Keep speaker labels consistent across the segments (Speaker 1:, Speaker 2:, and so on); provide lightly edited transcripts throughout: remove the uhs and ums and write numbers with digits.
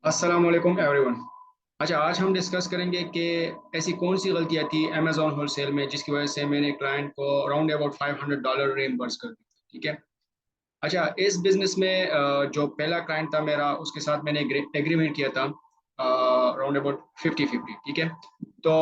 Speaker 1: अस्सलाम वालेकुम एवरीवन। अच्छा, आज हम डिस्कस करेंगे कि ऐसी कौन सी गलतियां थी अमेजोन होलसेल में जिसकी वजह से मैंने क्लाइंट को अराउंड अबाउट $500 रिइंबर्स कर दिया। ठीक है। अच्छा, इस बिजनेस में जो पहला क्लाइंट था मेरा, उसके साथ मैंने एग्रीमेंट किया था अराउंड अबाउट 50-50। ठीक है। तो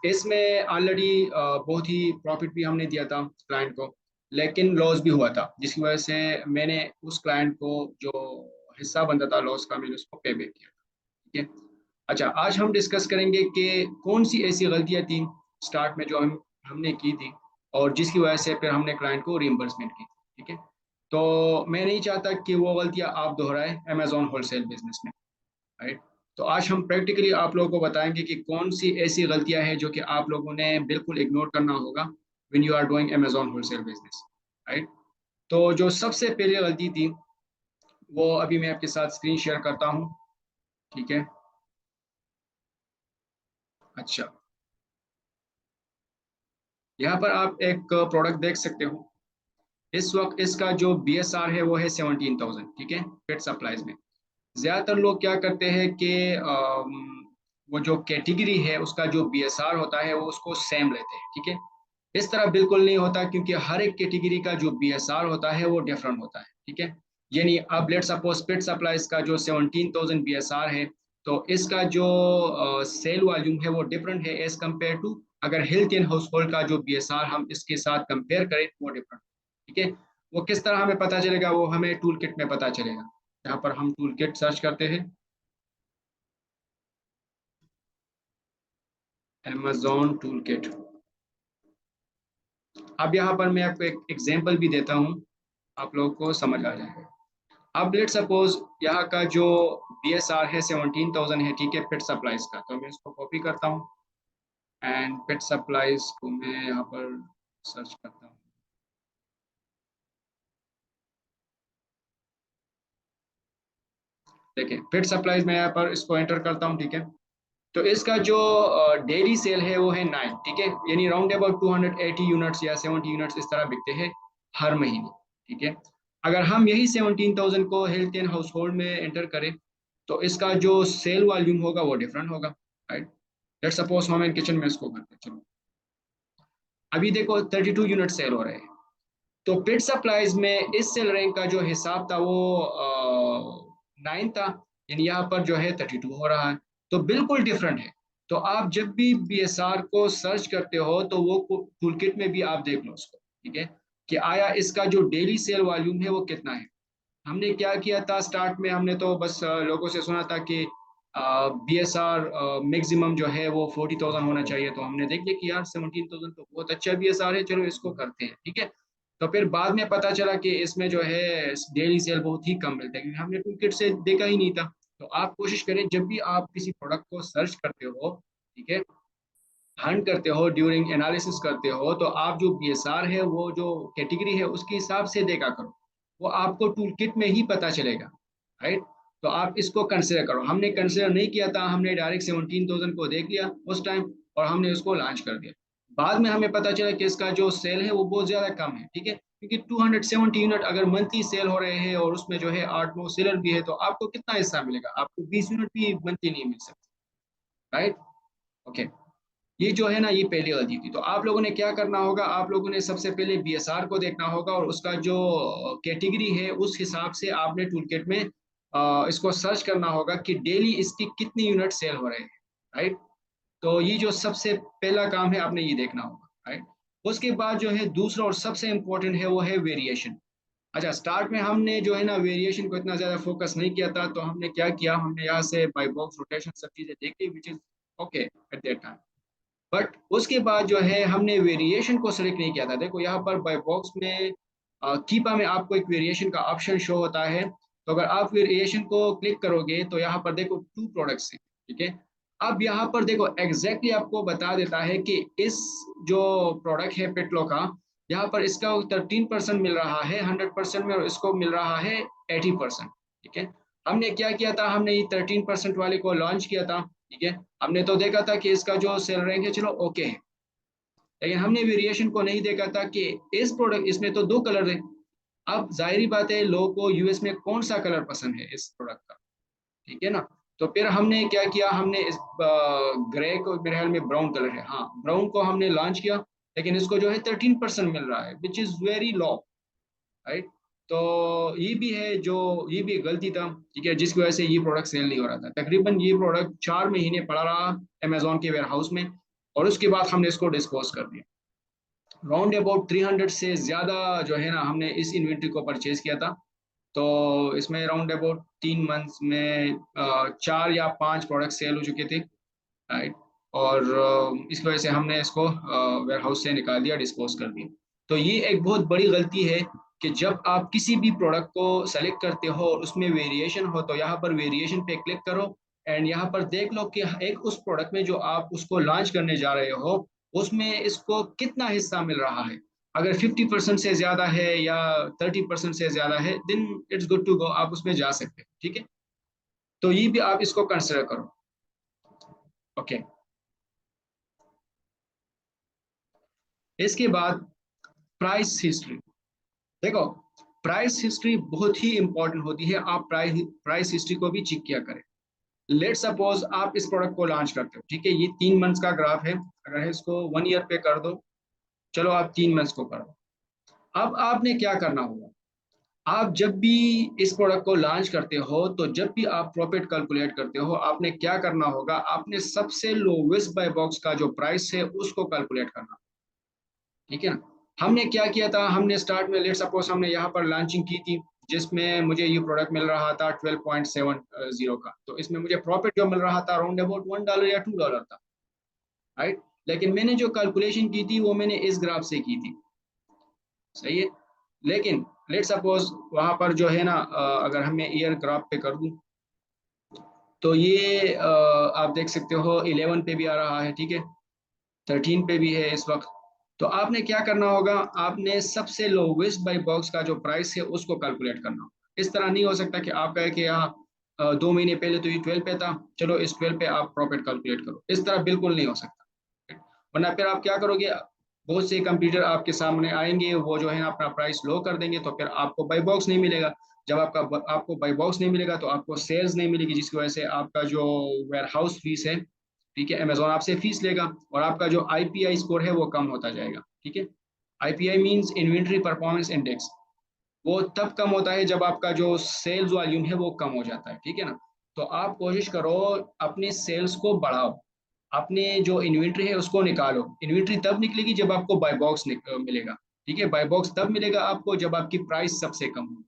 Speaker 1: इसमें ऑलरेडी बहुत ही प्रॉफिट भी हमने दिया था क्लाइंट को, लेकिन लॉस भी हुआ था, जिसकी वजह से मैंने उस क्लाइंट को जो हिस्सा बनता था लॉस का, मैंने उसको पे बैक किया। ठीक है। अच्छा, आज हम डिस्कस करेंगे कि कौन सी ऐसी गलतियां थी स्टार्ट में जो हमने की थी और जिसकी वजह से फिर हमने क्लाइंट को रिइंबर्समेंट की। ठीक है। तो मैं नहीं चाहता कि वो गलतियां आप दोहराएं अमेजोन होलसेल बिजनेस में। राइट। तो आज हम प्रैक्टिकली आप लोगों को बताएंगे कि कौन सी ऐसी गलतियां हैं जो कि आप लोगों ने बिल्कुल इग्नोर करना होगा when you are doing Amazon wholesale business. Right. तो जो सबसे पहली गलती थी वो अभी मैं आपके साथ स्क्रीन शेयर करता हूँ। ठीक है। अच्छा, यहाँ पर आप एक प्रोडक्ट देख सकते हो। इस वक्त इसका जो BSR है वो है 17,000। ठीक है, पेट सप्लाईज में। ज्यादातर लोग क्या करते हैं कि वो जो कैटेगरी है उसका जो BSR होता है वो उसको सेम लेते हैं। ठीक है। इस तरह बिल्कुल नहीं होता, क्योंकि हर एक कैटेगरी का जो BSR होता है वो डिफरेंट होता है। ठीक है। यानी अब लेट सपोज पेट सप्लाईज का जो 17,000 BSR है, तो इसका जो सेल वॉल्यूम है वो डिफरेंट है एज कम्पेयर टू अगर हेल्थ एंड हाउस होल्ड का जो BSR हम इसके साथ कंपेयर करें वो डिफरेंट। ठीक है। वो किस तरह हमें पता चलेगा, वो हमें टूल किट में पता चलेगा। यहाँ पर हम टूल किट सर्च करते हैं, Amazon टूल किट। अब यहाँ पर मैं आपको एक एग्जांपल भी देता हूँ, आप लोगों को समझ आ जाएगा। अब लेट सपोज यहाँ का जो BSR है 17,000 है। ठीक है, पेट सप्लाईज का, तो मैं इसको कॉपी करता हूँ एंड पेट सप्लाईज को मैं यहाँ पर सर्च करता हूँ। देखिए, पेट सप्लाईज में यहाँ पर इसको एंटर करता हूँ। ठीक है। तो इसका जो डेली सेल है वो है 9। ठीक है, यानी राउंड अबाउट 280 यूनिट्स या 70 यूनिट्स इस तरह बिकते हैं हर महीने। ठीक है। अगर हम यही 17,000 को हेल्थ एंड हाउस होल्ड में एंटर करें तो इसका जो सेल वॉल्यूम होगा वो डिफरेंट होगा। Right. Let suppose home and kitchen में इसको करते हैं। चलो, अभी देखो 32 यूनिट सेल हो रहे हैं। तो पेट सप्लाईज में इस सेल रैंक का जो हिसाब था वो 9 था, यानी यहाँ पर जो है 32 हो रहा है। तो बिल्कुल डिफरेंट है। तो आप जब भी BSR को सर्च करते हो तो वो टूल किट में भी आप देख लो उसको। ठीक है, कि आया इसका जो डेली सेल वॉल्यूम है वो कितना है। हमने क्या किया था स्टार्ट में, हमने तो बस लोगों से सुना था कि BSR मैक्सिमम जो है वो 40,000 होना चाहिए। तो हमने देख लिया कि यार 17,000 तो बहुत अच्छा BSR है, चलो इसको करते हैं। ठीक है। तो फिर बाद में पता चला कि इसमें जो है डेली सेल बहुत ही कम मिलता है, क्योंकि हमने टूल किट से देखा ही नहीं था। तो आप कोशिश करें जब भी आप किसी प्रोडक्ट को सर्च करते हो, ठीक है, हंट करते हो, ड्यूरिंग एनालिसिस करते हो, तो आप जो BSR है वो जो कैटेगरी है उसके हिसाब से देखा करो। वो आपको टूल किट में ही पता चलेगा। राइट। तो आप इसको कंसिडर करो। हमने कंसिडर नहीं किया था, हमने डायरेक्ट 17,000 को देख लिया उस टाइम और हमने उसको लॉन्च कर दिया। बाद में हमें पता चला कि इसका जो सेल है वो बहुत ज्यादा कम है। ठीक है, क्योंकि 270 यूनिट अगर मंथली सेल हो रहे हैं और उसमें जो है 8-9 सेलर भी है, तो आपको कितना हिस्सा मिलेगा? आपको 20 यूनिट भी मंथली नहीं मिल सकते। राइट। ओके। ये जो है ना, ये पहली गलती थी। तो आप लोगों ने क्या करना होगा, आप लोगों ने सबसे पहले BSR को देखना होगा और उसका जो कैटेगरी है उस हिसाब से आपने टूलकिट में इसको सर्च करना होगा कि डेली इसकी कितनी यूनिट सेल हो रहे हैं। राइट। तो ये जो सबसे पहला काम है आपने ये देखना होगा। राइट। उसके बाद जो है दूसरा और सबसे इम्पोर्टेंट है वो है वेरिएशन। अच्छा, स्टार्ट में हमने जो है ना वेरिएशन को इतना ज्यादा फोकस नहीं किया था, तो हमने क्या किया, हमने यहाँ से बाई बॉक्स रोटेशन सब चीजें देखी, which is okay at that time. But उसके बाद जो है हमने वेरिएशन को सिलेक्ट नहीं किया था। देखो यहाँ पर बाय बॉक्स में कीपा में आपको एक वेरिएशन का ऑप्शन शो होता है। तो अगर आप वेरिएशन को क्लिक करोगे तो यहाँ पर देखो 2 प्रोडक्ट्स हैं। ठीक है। अब यहाँ पर देखो एग्जैक्टली आपको बता देता है कि इस जो प्रोडक्ट है पेटलो का, यहाँ पर इसका 13% मिल रहा है 100% में और इसको मिल रहा है 80%। ठीक है। हमने क्या किया था, हमने ये 13% वाले को लॉन्च किया था। ठीक है। हमने तो देखा था कि इसका जो सेल रैंक है चलो ओके है, लेकिन हमने वेरिएशन को नहीं देखा था कि इस प्रोडक्ट इसमें तो 2 कलर है। अब जाहिर बात है लोगों को US में कौन सा कलर पसंद है इस प्रोडक्ट का। ठीक है ना। तो फिर हमने क्या किया, हमने इस ग्रे को, मेरे ख्याल में ब्राउन कलर है, हाँ ब्राउन को हमने लॉन्च किया, लेकिन इसको जो है 13% मिल रहा है, which is very low, right. तो ये भी है जो, ये भी एक गलती था, ठीक है, जिसकी वजह से ये प्रोडक्ट सेल नहीं हो रहा था। तकरीबन ये प्रोडक्ट 4 महीने पड़ा रहा अमेजोन के वेयर हाउस में, और उसके बाद हमने इसको डिस्पोज कर दिया। राउंड अबाउट 300 से ज़्यादा जो है ना हमने इस इन्वेंट्री को परचेज किया था। तो इसमें राउंड अबाउट 3 मंथ्स में 4 या 5 प्रोडक्ट सेल हो चुके थे, राइट। और इस वजह से हमने इसको वेयर हाउस से निकाल दिया, डिस्पोज कर दिया। तो ये एक बहुत बड़ी गलती है कि जब आप किसी भी प्रोडक्ट को सेलेक्ट करते हो और उसमें वेरिएशन हो, तो यहाँ पर वेरिएशन पे क्लिक करो, एंड यहाँ पर देख लो कि एक उस प्रोडक्ट में जो आप उसको लॉन्च करने जा रहे हो, उसमें इसको कितना हिस्सा मिल रहा है। अगर 50% से ज्यादा है या 30% से ज्यादा है, then it's good to go, आप उसमें जा सकते हैं, ठीक है। तो ये भी आप इसको कंसिडर करो। ओके, इसके बाद प्राइस हिस्ट्री। देखो, प्राइस हिस्ट्री बहुत ही इंपॉर्टेंट होती है, आप प्राइस हिस्ट्री को भी चेक किया करें। लेट सपोज आप इस प्रोडक्ट को लॉन्च करते हो, ठीक है, ये 3 मंथ्स का ग्राफ है, अगर इसको 1 ईयर पे कर दो, चलो आप 3 मंथ्स को कर दो। अब आपने क्या करना होगा, आप जब भी इस प्रोडक्ट को लॉन्च करते हो, तो जब भी आप प्रॉफिट कैलकुलेट करते हो, आपने क्या करना होगा, आपने सबसे लोवेस्ट बाय बॉक्स का जो प्राइस है उसको कैलकुलेट करना, ठीक है ना। हमने क्या किया था, हमने स्टार्ट में लेट सपोज हमने यहाँ पर लॉन्चिंग की थी, जिसमें मुझे ये प्रोडक्ट मिल रहा था 12.70 का, तो इसमें मुझे प्रॉफिट जो मिल रहा था अराउंड अबाउट $1 या $2 था, राइट। लेकिन मैंने जो कैलकुलेशन की थी वो मैंने इस ग्राफ से की थी, सही है। लेकिन लेट सपोज वहां पर जो है ना अगर हमें ईयर ग्राफ पे कर दूं, तो ये आप देख सकते हो 11 पे भी आ रहा है, ठीक है, 13 पे भी है इस वक्त। तो आपने क्या करना होगा, आपने सबसे लोवेस्ट बाई बॉक्स का जो प्राइस है उसको कैलकुलेट करना होगा। इस तरह नहीं हो सकता कि आप कहें कि यहाँ 2 महीने पहले तो ये 12 पे था, चलो इस 12 पे आप प्रॉफिट कैलकुलेट करो, इस तरह बिल्कुल नहीं हो सकता। वरना फिर आप क्या करोगे, बहुत से कंप्यूटर आपके सामने आएंगे, वो जो है ना अपना प्राइस लो कर देंगे, तो फिर आपको बाई बॉक्स नहीं मिलेगा। जब आपको बाई बॉक्स नहीं मिलेगा, तो आपको सेल्स नहीं मिलेगी, जिसकी वजह से आपका जो वेयर हाउस फीस है, ठीक है, अमेजोन आपसे फीस लेगा, और आपका जो आईपीआई स्कोर है वो कम होता जाएगा, ठीक है। IPI means inventory performance index, वो तब कम होता है जब आपका जो सेल्स वॉल्यूम है वो कम हो जाता है, ठीक है ना। तो आप कोशिश करो अपने सेल्स को बढ़ाओ, अपने जो इन्वेंट्री है उसको निकालो। इन्वेंट्री तब निकलेगी जब आपको बाय बॉक्स मिलेगा, ठीक है, बाय बॉक्स तब मिलेगा आपको जब आपकी प्राइस सबसे कम हो।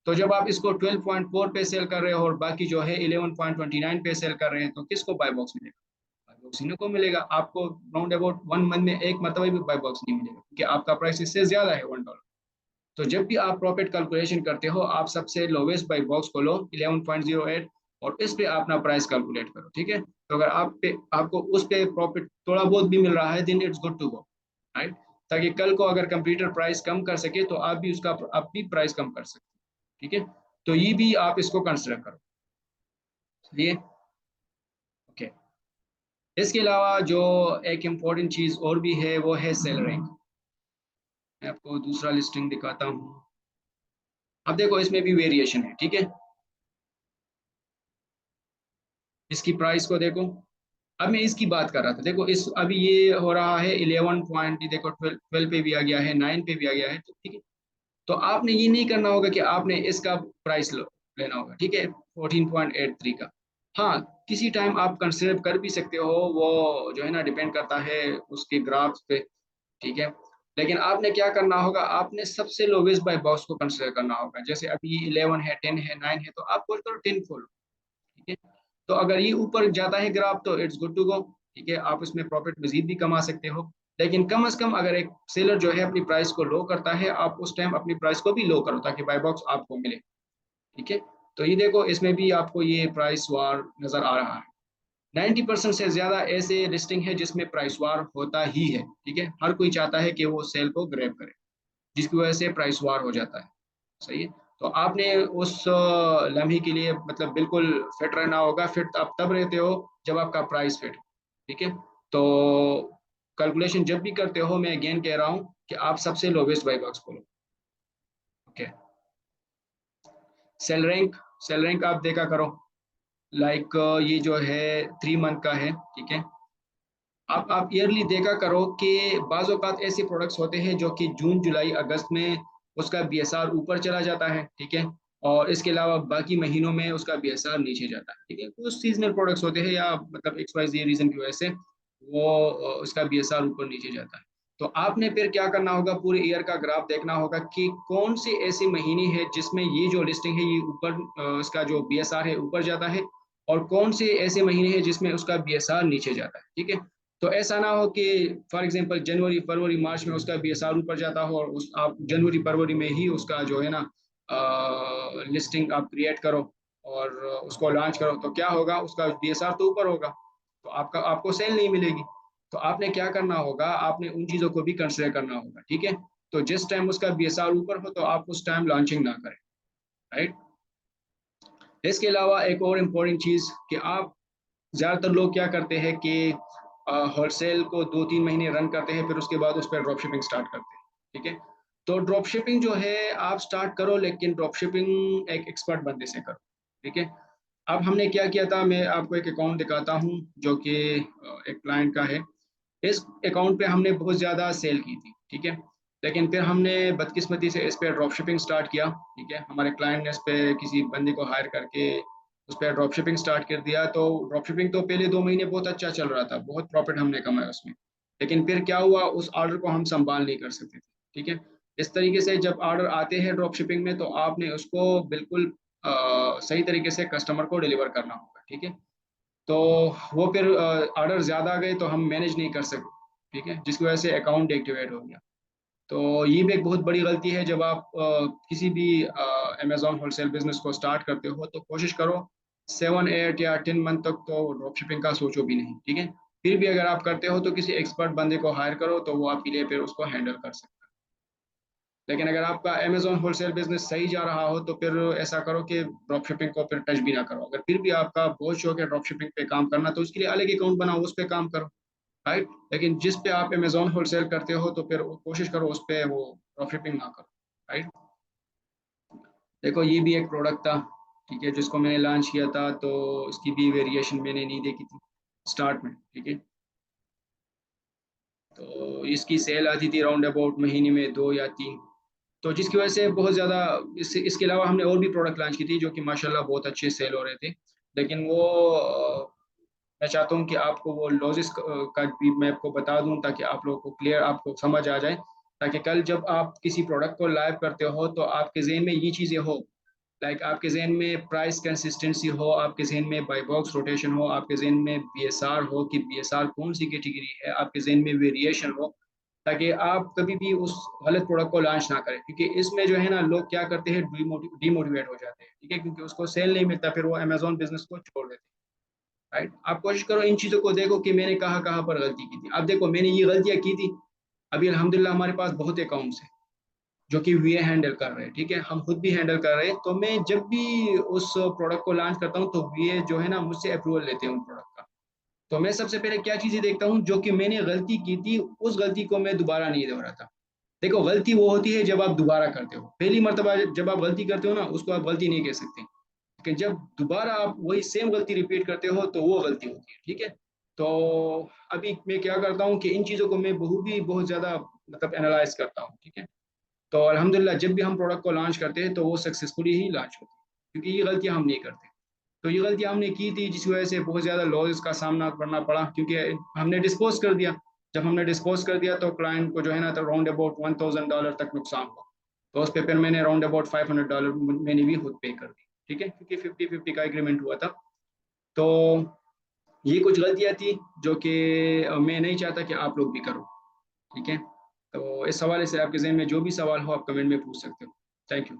Speaker 1: तो जब आप इसको 12.4 पे सेल कर रहे हो और बाकी जो है 11.29 पे सेल कर रहे हैं, तो किसको बाय बॉक्स मिलेगा, बाय बॉक्स इन्हीं को मिलेगा। आपको राउंड अबाउट 1 मंथ में एक मतलब भी बाय बॉक्स नहीं मिलेगा, क्योंकि आपका प्राइस इससे ज्यादा है $1। तो जब भी आप प्रॉफिट कैलकुलेशन करते हो, आप सबसे लोवेस्ट बाई बॉक्स को लो 11.08, और इस पे अपना प्राइस कैलकुलेट करो, ठीक है। तो अगर आपको उस पे प्रॉफिट थोड़ा बहुत भी मिल रहा है, then it's good to go, right. ताकि कल को अगर कंप्यूटर प्राइस कम कर सके, तो आप भी उसका अपनी प्राइस कम कर सकते, ठीक है। तो ये भी आप इसको कंसिडर करो, चलिए। ओके, इसके अलावा जो एक इम्पोर्टेंट चीज और भी है वो है सेल रैंक। मैं आपको दूसरा लिस्टिंग दिखाता हूँ। अब देखो, इसमें भी वेरिएशन है, ठीक है। इसकी प्राइस को देखो, अब मैं इसकी बात कर रहा था, देखो इस अभी ये हो रहा है 11 पॉइंट, देखो 12 पे भी आ गया है, 9 पे भी आ गया है, तो ठीक है। तो आपने ये नहीं करना होगा कि आपने इसका प्राइस लेना होगा, ठीक है, 14.83 का। हाँ, किसी टाइम आप कंसिडर कर भी सकते हो, वो जो है ना डिपेंड करता है उसके ग्राफ्स पे, ठीक है। लेकिन आपने क्या करना होगा, आपने सबसे लोवेस्ट बाय बॉक्स को कंसिडर करना होगा। जैसे अभी 11 है, 10 है, 9 है, तो आप कोशिश करो 10 खोलो, ठीक है। तो अगर ये ऊपर जाता है ग्राफ, तो इट्स गुड टू गो, ठीक है, आप इसमें प्रॉफिट मजीद भी कमा सकते हो। लेकिन कम से कम अगर एक सेलर जो है अपनी प्राइस को लो करता है, आप उस टाइम अपनी प्राइस को भी लो करो, ताकि बाय बॉक्स आपको मिले, ठीक है। तो ये देखो, इसमें भी आपको ये प्राइस वार नजर आ रहा है। 90% से ज्यादा ऐसे लिस्टिंग है जिसमें प्राइस वार होता ही है, ठीक है। हर कोई चाहता है कि वो सेल को ग्रैब करे, जिसकी वजह से प्राइस वार हो जाता है, सही है। तो आपने उस लम्हे के लिए मतलब बिल्कुल फिट रहना होगा। फिट आप तब रहते हो जब आपका प्राइस फिट, ठीक है। तो कैलकुलेशन जब भी करते हो, मैं अगेन कह रहा हूँ कि आप सबसे लोवेस्ट बाई बॉक्स खोलो। Okay, sale rank, sale rank आप देखा करो, लाइक ये जो है 3 मंथ का है, ठीक है। आप ईयरली देखा करो कि बाज़ औक़ात ऐसे प्रोडक्ट्स होते हैं जो कि जून जुलाई अगस्त में उसका बीएसआर ऊपर चला जाता है, ठीक है। और इसके अलावा बाकी महीनों में उसका बीएसआर नीचे जाता है, ठीक है। कुछ सीजनल प्रोडक्ट्स होते हैं या मतलब एक्स वाई जेड रीज़न की वजह से वो उसका बीएसआर ऊपर नीचे जाता है। तो आपने फिर क्या करना होगा, पूरे ईयर का ग्राफ देखना होगा कि कौन से ऐसे महीने हैं जिसमें ये जो लिस्टिंग है ये ऊपर इसका जो बीएसआर है ऊपर जाता है, और कौन से ऐसे महीने हैं जिसमें उसका बीएसआर नीचे जाता है, ठीक है। तो ऐसा ना हो कि फॉर एग्जांपल जनवरी फरवरी मार्च में उसका बीएसआर ऊपर जाता हो और उस आप जनवरी फरवरी में ही उसका जो है ना लिस्टिंग आप क्रिएट करो और उसको लॉन्च करो, तो क्या होगा, उसका बीएसआर तो ऊपर होगा, तो आपको सेल नहीं मिलेगी। तो आपने क्या करना होगा, आपने उन चीज़ों को भी कंसिडर करना होगा, ठीक है। तो जिस टाइम उसका बीएसआर ऊपर हो तो आप उस टाइम लॉन्चिंग ना करें, राइट। इसके अलावा एक और इम्पोर्टेंट चीज़ कि आप, ज़्यादातर लोग क्या करते हैं कि होलसेल को 2-3 महीने रन करते हैं, फिर उसके बाद उस पर ड्रॉप शिपिंग स्टार्ट करते हैं, ठीक है। तो ड्रॉप शिपिंग जो है आप स्टार्ट करो, लेकिन ड्रॉप शिपिंग एक एक्सपर्ट बंदे से करो, ठीक है। अब हमने क्या किया था, मैं आपको एक अकाउंट दिखाता हूँ जो कि एक क्लाइंट का है। इस अकाउंट पे हमने बहुत ज़्यादा सेल की थी, ठीक है। लेकिन फिर हमने बदकिस्मती से इस पे ड्रॉप शिपिंग स्टार्ट किया, ठीक है। हमारे क्लाइंट ने इस पे किसी बंदे को हायर करके उस पर ड्रॉप शिपिंग स्टार्ट कर दिया। तो ड्रॉप शिपिंग तो पहले 2 महीने बहुत अच्छा चल रहा था, बहुत प्रॉफिट हमने कमाया उसमें। लेकिन फिर क्या हुआ, उस ऑर्डर को हम संभाल नहीं कर सकते थे, ठीक है। इस तरीके से जब ऑर्डर आते हैं ड्रॉप शिपिंग में, तो आपने उसको बिल्कुल सही तरीके से कस्टमर को डिलीवर करना होगा, ठीक है। तो वो फिर ऑर्डर ज़्यादा आ गए तो हम मैनेज नहीं कर सके, ठीक है, जिसकी वजह से अकाउंट एक्टिवेट हो गया। तो ये भी एक बहुत बड़ी गलती है, जब आप किसी भी अमेजोन होलसेल बिजनेस को स्टार्ट करते हो तो कोशिश करो 7 8 या 10 मंथ तक तो ड्रॉप शिपिंग का सोचो भी नहीं, ठीक है। फिर भी अगर आप करते हो तो किसी एक्सपर्ट बंदे को हायर करो, तो वो आपके लिए फिर उसको हैंडल कर सकता है। लेकिन अगर आपका अमेजोन होलसेल बिजनेस सही जा रहा हो तो फिर ऐसा करो कि ड्रॉप शिपिंग को फिर टच भी ना करो। अगर फिर भी आपका बहुत शौक है ड्रॉप शिपिंग पे काम करना, तो उसके लिए अलग अकाउंट बनाओ, उस पर काम करो, राइट। लेकिन जिस पे आप अमेजोन होलसेल करते हो तो फिर कोशिश करो उस पे वो ड्रॉप शिपिंग ना करो, राइट। देखो ये भी एक प्रोडक्ट था, ठीक है, जिसको मैंने लॉन्च किया था, तो इसकी भी वेरिएशन मैंने नहीं देखी थी स्टार्ट में, ठीक है। तो इसकी सेल आती थी राउंड अबाउट महीने में 2 या 3, तो जिसकी वजह से बहुत ज़्यादा, इसके अलावा हमने और भी प्रोडक्ट लॉन्च की थी जो कि माशाल्लाह बहुत अच्छे सेल हो रहे थे। लेकिन वो मैं चाहता हूँ कि आपको वो लॉजिस का भी मैं आपको बता दूँ, ताकि आप लोगों को क्लियर, आपको समझ आ जाए, ताकि कल जब आप किसी प्रोडक्ट को लाइव करते हो तो आपके जहन में ये चीज़ें हो, लाइक आपके जहन में प्राइस कंसिस्टेंसी हो, आपके जहन में बाई बॉक्स रोटेशन हो, आपके जहन में बीएसआर हो कि बीएसआर कौन सी कैटेगरी है, आपके जहन में वेरिएशन हो, ताकि आप कभी भी उस गलत प्रोडक्ट को लॉन्च ना करें। क्योंकि इसमें जो है ना, लोग क्या करते हैं, डीमोटिवेट हो जाते हैं, ठीक है, क्योंकि उसको सेल नहीं मिलता, फिर वो अमेजोन बिजनेस को छोड़ देते हैं, राइट। आप कोशिश करो इन चीज़ों को देखो कि मैंने कहाँ कहाँ पर गलती की थी। अब देखो मैंने ये गलतियाँ की थी, अभी अल्हम्दुलिल्लाह हमारे पास बहुत अकाउंट्स हैं जो कि वीए हैंडल कर रहे हैं, ठीक है, हम खुद भी हैंडल कर रहे हैं। तो मैं जब भी उस प्रोडक्ट को लॉन्च करता हूँ तो वीए जो है ना मुझसे अप्रूवल लेते हैं उन प्रोडक्ट का। तो मैं सबसे पहले क्या चीज़ें देखता हूँ, जो कि मैंने गलती की थी उस गलती को मैं दोबारा नहीं दोहराता। देखो गलती वो होती है जब आप दोबारा करते हो, पहली मर्तबा जब आप गलती करते हो ना, उसको आप गलती नहीं कह सकते। लेकिन जब दोबारा आप वही सेम गलती रिपीट करते हो तो वो गलती होती है, ठीक है। तो अभी मैं क्या करता हूँ कि इन चीज़ों को मैं बहुत ज़्यादा मतलब एनालाइज करता हूँ, ठीक है। तो अल्हम्दुलिल्लाह जब भी हम प्रोडक्ट को लॉन्च करते हैं तो वो सक्सेसफुली ही लॉन्च होती है, क्योंकि ये गलतियाँ हम नहीं करते। तो ये गलतियाँ हमने की थी, जिस वजह से बहुत ज़्यादा लॉस का सामना करना पड़ा, क्योंकि हमने डिस्पोज कर दिया। जब हमने डिस्पोज कर दिया तो क्लाइंट को जो है ना, तो राउंड अबाउट $1000 तक नुकसान हुआ। तो उस पे फिर मैंने राउंड अबाउट $500 मैंने भी खुद पे कर दी, ठीक है, क्योंकि 50-50 का एग्रीमेंट हुआ था। तो ये कुछ गलतियाँ थी जो कि मैं नहीं चाहता कि आप लोग भी करो, ठीक है। तो इस हवाले से आपके ज़हन में जो भी सवाल हो आप कमेंट में पूछ सकते हो। Thank you.